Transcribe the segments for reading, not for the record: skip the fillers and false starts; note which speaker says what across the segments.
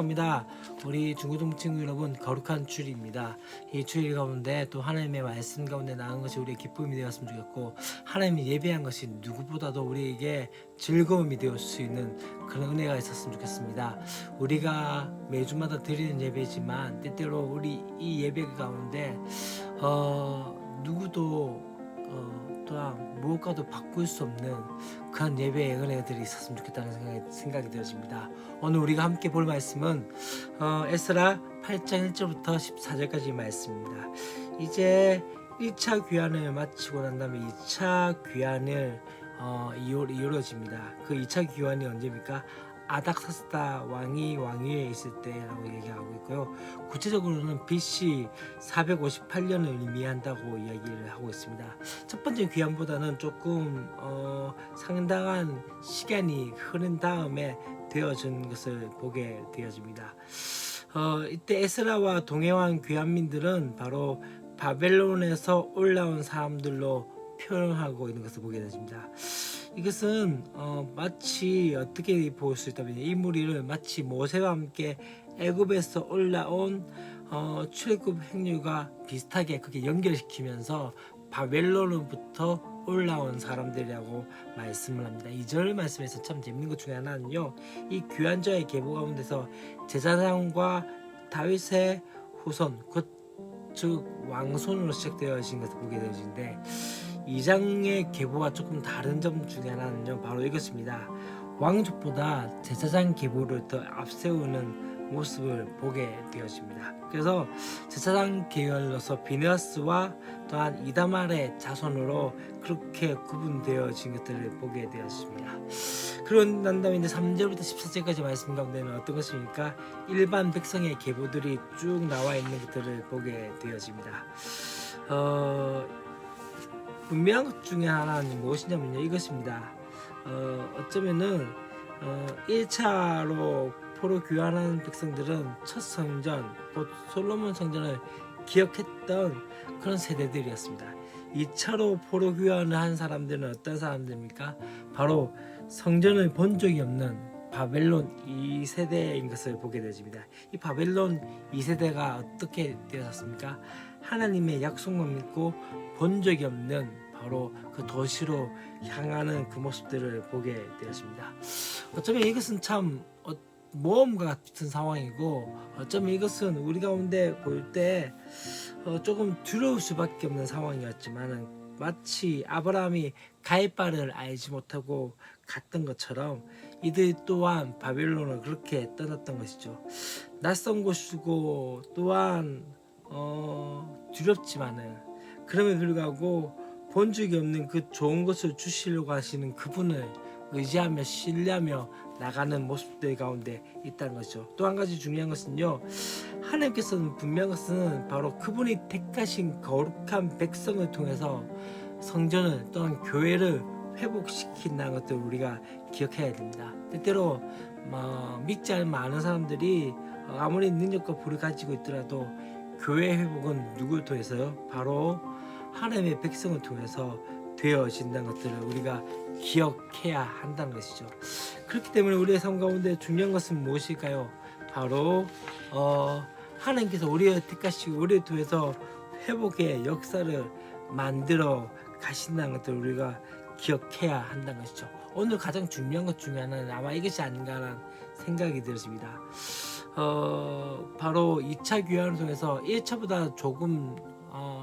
Speaker 1: 축복합니다. 우리 중고등 친구 여러분, 거룩한 주일입니다. 이 주일 가운데 또 하나님의 말씀 가운데 나온 것이 우리의 기쁨이 되었으면 좋겠고, 하나님이 예배한 것이 누구보다도 우리에게 즐거움이 되었을 수 있는 그런 은혜가 있었으면 좋겠습니다. 우리가 매주마다 드리는 예배지만 때때로 우리 이 예배 가운데 누구도 또한 무엇과도 바꿀 수 없는 그런 예배의 은혜들이 있었으면 좋겠다는 생각이 되어집니다. 오늘 우리가 함께 볼 말씀은 에스라 8장 1절부터 14절까지 말씀입니다. 이제 1차 귀환을 마치고 난 다음에 2차 귀환을 이루어집니다. 그 2차 귀환이 언제입니까? 아닥사스다 왕이 왕위에 있을 때라고 얘기하고 있고요. 구체적으로는 BC 458년을 의미한다고 이야기를 하고 있습니다. 첫 번째 귀환보다는 조금 상당한 시간이 흐른 다음에 되어진 것을 보게 되어집니다. 이때 에스라와 동해왕 귀환민들은 바로 바벨론에서 올라온 사람들로 표현하고 있는 것을 보게 되어집니다. 이것은 마치 어떻게 볼 수 있다면 이 무리를 마치 모세와 함께 애굽에서 올라온 출애굽 행렬과 비슷하게 그렇게 연결시키면서 바벨론으로부터 올라온 사람들이라고 말씀을 합니다. 2절 말씀에서 참 재밌는 것 중에 하나는요, 이 귀환자의 계보 가운데서 제사장과 다윗의 후손 즉 왕손으로 시작되어진 것을 보게 되어지는데, 2장의 계보와 조금 다른 점 중에 하나는요, 바로 이것입니다. 왕족보다 제사장 계보를 더 앞세우는 모습을 보게 되어집니다. 그래서 제사장 계열로서 비느하스와 또한 이다말의 자손으로 그렇게 구분되어진 것들을 보게 되었습니다. 그러고 난 다음에 이제 3절부터 14절까지 말씀 가운데는 어떤 것입니까? 일반 백성의 계보들이 쭉 나와 있는 것들을 보게 되어집니다. 분명한 것 중에 하나는 무엇이냐면요, 이것입니다. 어쩌면은 1차로 포로 귀환한 백성들은 첫 성전, 곧 솔로몬 성전을 기억했던 그런 세대들이었습니다. 2차로 포로 귀환을 한 사람들은 어떤 사람들입니까? 바로 성전을 본 적이 없는 바벨론 2세대인 것을 보게 되집니다. 이 바벨론 2세대가 어떻게 되었습니까? 하나님의 약속만 믿고 본 적이 없는 바로 그 도시로 향하는 그 모습들을 보게 되었습니다. 어쩌면 이것은 참 모험과 같은 상황이고, 어쩌면 이것은 우리 가운데 볼 때 조금 두려울 수밖에 없는 상황이었지만, 마치 아브라함이 갈 바를 알지 못하고 갔던 것처럼 이들 또한 바벨론을 그렇게 떠났던 것이죠. 낯선 곳이고 또한 두렵지만은, 그럼에도 불구하고 본 적이 없는 그 좋은 것을 주시려고 하시는 그분을 의지하며 신뢰하며 나가는 모습들 가운데 있다는 것이죠. 또 한 가지 중요한 것은요, 하나님께서는 분명한 것은 바로 그분이 택하신 거룩한 백성을 통해서 성전을 또한 교회를 회복시킨다는 것들을 우리가 기억해야 됩니다. 때때로 믿지 않는 많은 사람들이 아무리 능력과 부를 가지고 있더라도 교회 회복은 누구를 통해서요? 바로 하나님의 백성을 통해서 되어진다는 것들을 우리가 기억해야 한다는 것이죠. 그렇기 때문에 우리의 삶 가운데 중요한 것은 무엇일까요? 바로 하나님께서 우리를 택하시고 우리를 통해서 회복의 역사를 만들어 가신다는 것들을 우리가 기억해야 한다는 것이죠. 오늘 가장 중요한 것 중에 하나는 아마 이것이 아닌가라는 생각이 들었습니다. 바로 2차 귀환을 통해서 1차보다 조금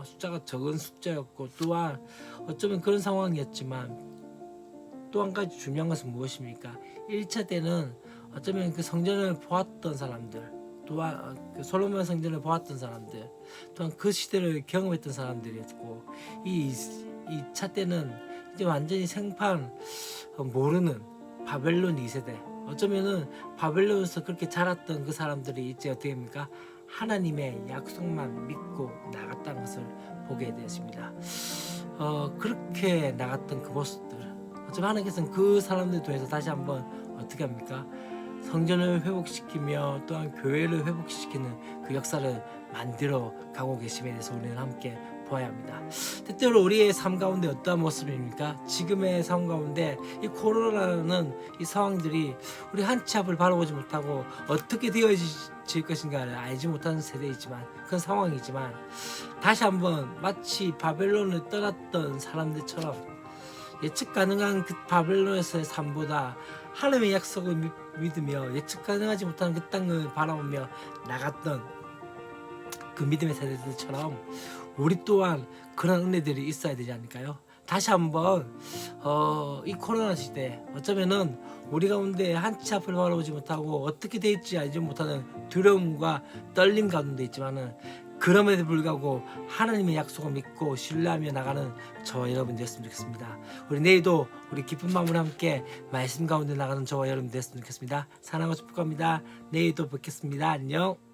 Speaker 1: 숫자가 적은 숫자였고, 또한 어쩌면 그런 상황이었지만, 또 한 가지 중요한 것은 무엇입니까? 1차 때는 어쩌면 그 성전을 보았던 사람들, 또한 그 솔로몬 성전을 보았던 사람들, 또한 그 시대를 경험했던 사람들이었고, 이 2차 때는 이제 완전히 생판 모르는 바벨론 2세대, 어쩌면은 바벨론에서 그렇게 자랐던 그 사람들이 이제 어떻게 됩니까? 하나님의 약속만 믿고 나갔다는 것을 보게 되었습니다. 그렇게 나갔던 그 모습들, 어쩌면 하나님께서는 그 사람들 통해서 다시 한번 어떻게 합니까? 성전을 회복시키며 또한 교회를 회복시키는 그 역사를 만들어 가고 계심에 대해서 우리는 함께 보아야 합니다. 때때로 우리의 삶 가운데 어떠한 모습입니까? 지금의 삶 가운데 이 코로나라는 이 상황들이 우리 한 치 앞을 바라보지 못하고 어떻게 되어질 것인가를 알지 못하는 세대이지만 그런 상황이지만 다시 한번 마치 바벨론을 떠났던 사람들처럼 예측 가능한 그 바벨론에서의 삶보다 하나님의 약속을 믿으며 예측 가능하지 못한 그 땅을 바라보며 나갔던 그 믿음의 세대들처럼 우리 또한 그런 은혜들이 있어야 되지 않을까요? 다시 한번 이 코로나 시대 어쩌면은 우리 가운데 한 치 앞을 바라보지 못하고 어떻게 될지 알지 못하는 두려움과 떨림 가운데 있지만은 그럼에도 불구하고 하나님의 약속을 믿고 신뢰하며 나가는 저와 여러분 되었으면 좋겠습니다. 우리 내일도 우리 기쁜 마음으로 함께 말씀 가운데 나가는 저와 여러분 되었으면 좋겠습니다. 사랑하고 축복합니다. 내일도 뵙겠습니다. 안녕.